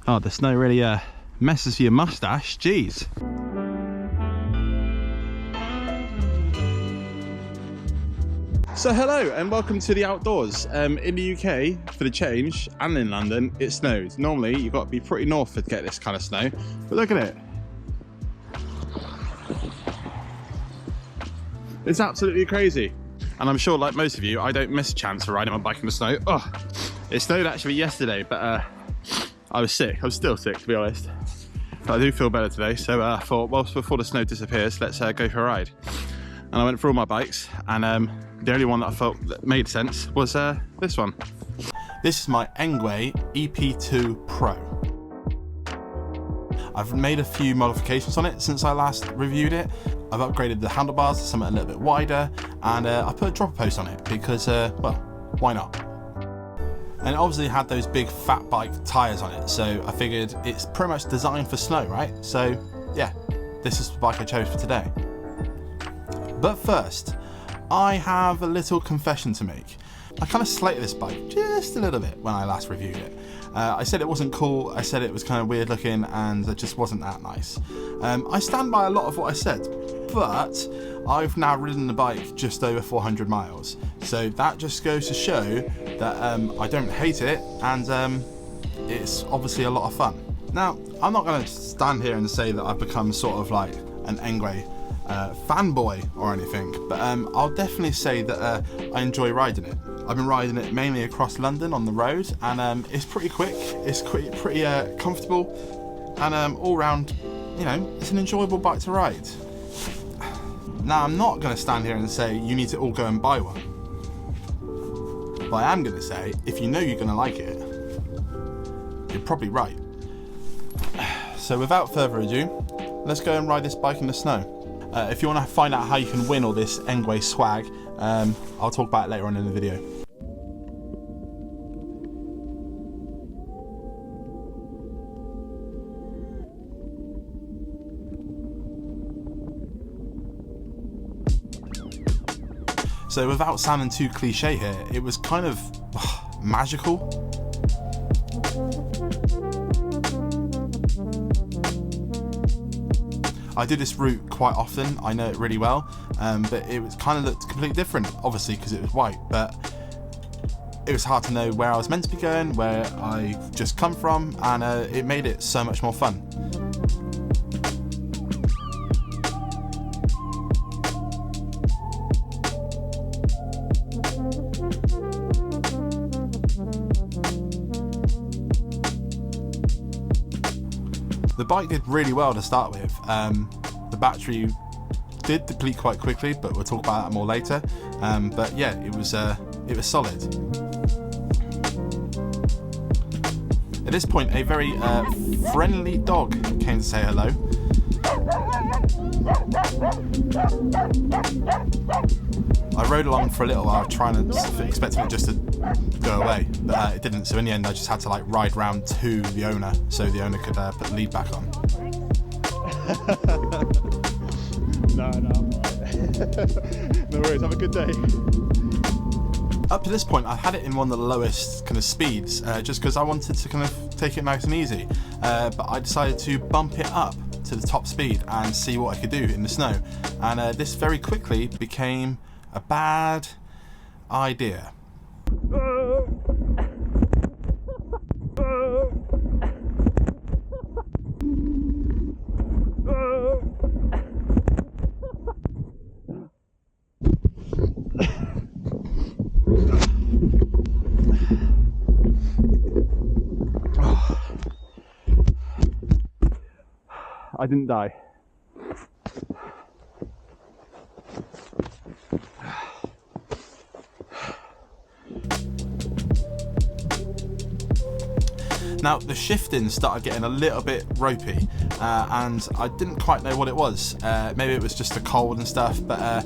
Oh, the snow really messes with your mustache, jeez. So hello and welcome to the outdoors. In the UK, for the change, and in London, it snows. Normally, you've got to be pretty north to get this kind of snow, but look at it. It's absolutely crazy. And I'm sure, like most of you, I don't miss a chance of riding my bike in the snow. Oh, it snowed actually yesterday, but I was sick. I was still sick, to be honest. But I do feel better today, so I thought, well, before the snow disappears, let's go for a ride. And I went through all my bikes, and the only one that I felt that made sense was this one. This is my Engwe EP2 Pro. I've made a few modifications on it since I last reviewed it. I've upgraded the handlebars to something a little bit wider, and I put a dropper post on it because, well, why not? And it obviously had those big fat bike tyres on it, so I figured it's pretty much designed for snow, right? So yeah, this is the bike I chose for today. But first, I have a little confession to make. I kind of slated this bike just a little bit when I last reviewed it. I said it wasn't cool, I said it was kind of weird looking, and it just wasn't that nice. I stand by a lot of what I said, but I've now ridden the bike just over 400 miles. So that just goes to show that I don't hate it, and it's obviously a lot of fun. Now, I'm not going to stand here and say that I've become sort of like an Engwe fanboy or anything, but I'll definitely say that I enjoy riding it. I've been riding it mainly across London on the road, and it's pretty quick, it's pretty comfortable, and all round, you know, it's an enjoyable bike to ride. Now, I'm not going to stand here and say you need to all go and buy one, but I am going to say if you know you're going to like it, you're probably right. So without further ado, let's go and ride this bike in the snow. If you want to find out how you can win all this Engwe swag, I'll talk about it later on in the video. So without sounding too cliche here, it was kind of magical. I do this route quite often, I know it really well, but it was kind of looked completely different, obviously because it was white, but it was hard to know where I was meant to be going, where I just come from, and it made it so much more fun. The bike did really well to start with. The battery did deplete quite quickly, but we'll talk about that more later. But yeah, it was solid. At this point, a very friendly dog came to say hello. I rode along for a little while, expecting it just to go away, but it didn't. So in the end, I just had to like ride round to the owner, so the owner could put the lead back on. No, I'm alright. No worries. Have a good day. Up to this point, I've had it in one of the lowest kind of speeds, just because I wanted to kind of take it nice and easy. But I decided to bump it up to the top speed and see what I could do in the snow. And this very quickly became a bad idea. I didn't die. Now the shifting started getting a little bit ropey, and I didn't quite know what it was. Maybe it was just the cold and stuff, but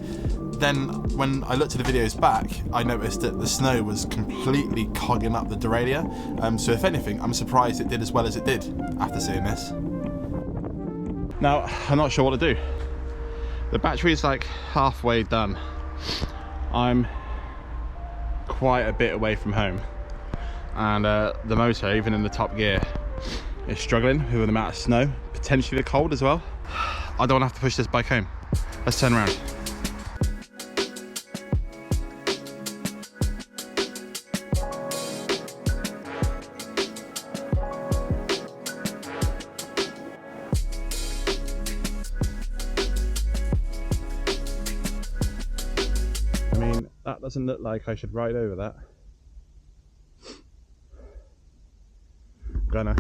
then when I looked at the videos back, I noticed that the snow was completely cogging up the derailleur. So if anything, I'm surprised it did as well as it did after seeing this. Now, I'm not sure what to do. The battery is like halfway done. I'm quite a bit away from home. and the motor, even in the top gear, is struggling with the amount of snow, potentially the cold as well. I don't want to have to push this bike home. Let's turn around. I mean, that doesn't look like I should ride over that. Gonna.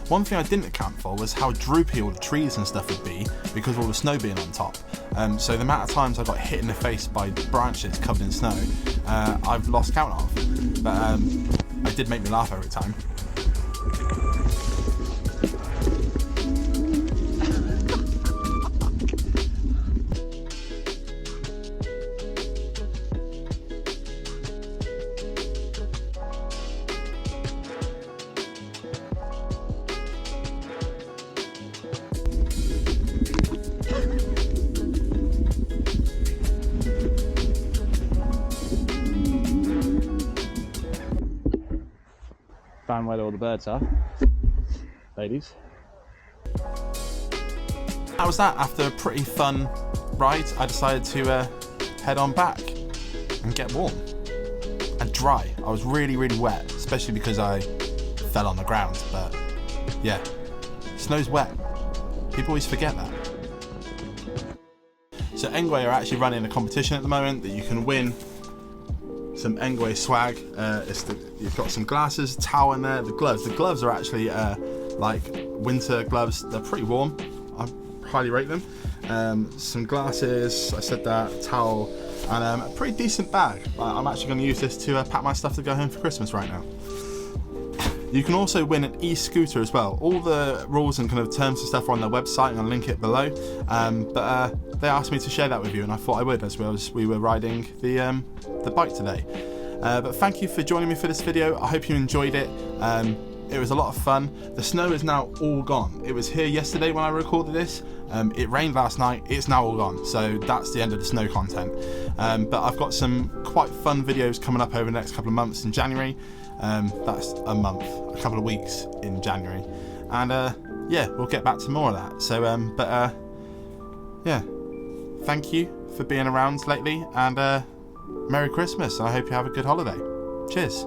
One thing I didn't account for was how droopy all the trees and stuff would be because of all the snow being on top. So the amount of times I got hit in the face by branches covered in snow, I've lost count of. But it did make me laugh every time. Found where all the birds are, ladies. That was that. After a pretty fun ride, I decided to head on back and get warm and dry. I was really wet, especially because I fell on the ground, but yeah, snow's wet. People always forget that. So Engwe are actually running a competition at the moment that you can win some Engwe swag. You've got some glasses, towel in there, the gloves. The gloves are actually like winter gloves. They're pretty warm. I highly rate them. Some glasses, I said that, towel, and a pretty decent bag. I'm actually going to use this to pack my stuff to go home for Christmas right now. You can also win an e-scooter as well. All the rules and kind of terms and stuff are on their website, and I'll link it below. But they asked me to share that with you, and I thought I would as we were riding the bike today. But thank you for joining me for this video. I hope you enjoyed it. It was a lot of fun. The snow is now all gone. It was here yesterday when I recorded this. It rained last night. It's now all gone. So that's the end of the snow content. But I've got some quite fun videos coming up over the next couple of months in January. That's a couple of weeks in January. And yeah, we'll get back to more of that. So, yeah, thank you for being around lately, and Merry Christmas. I hope you have a good holiday. Cheers.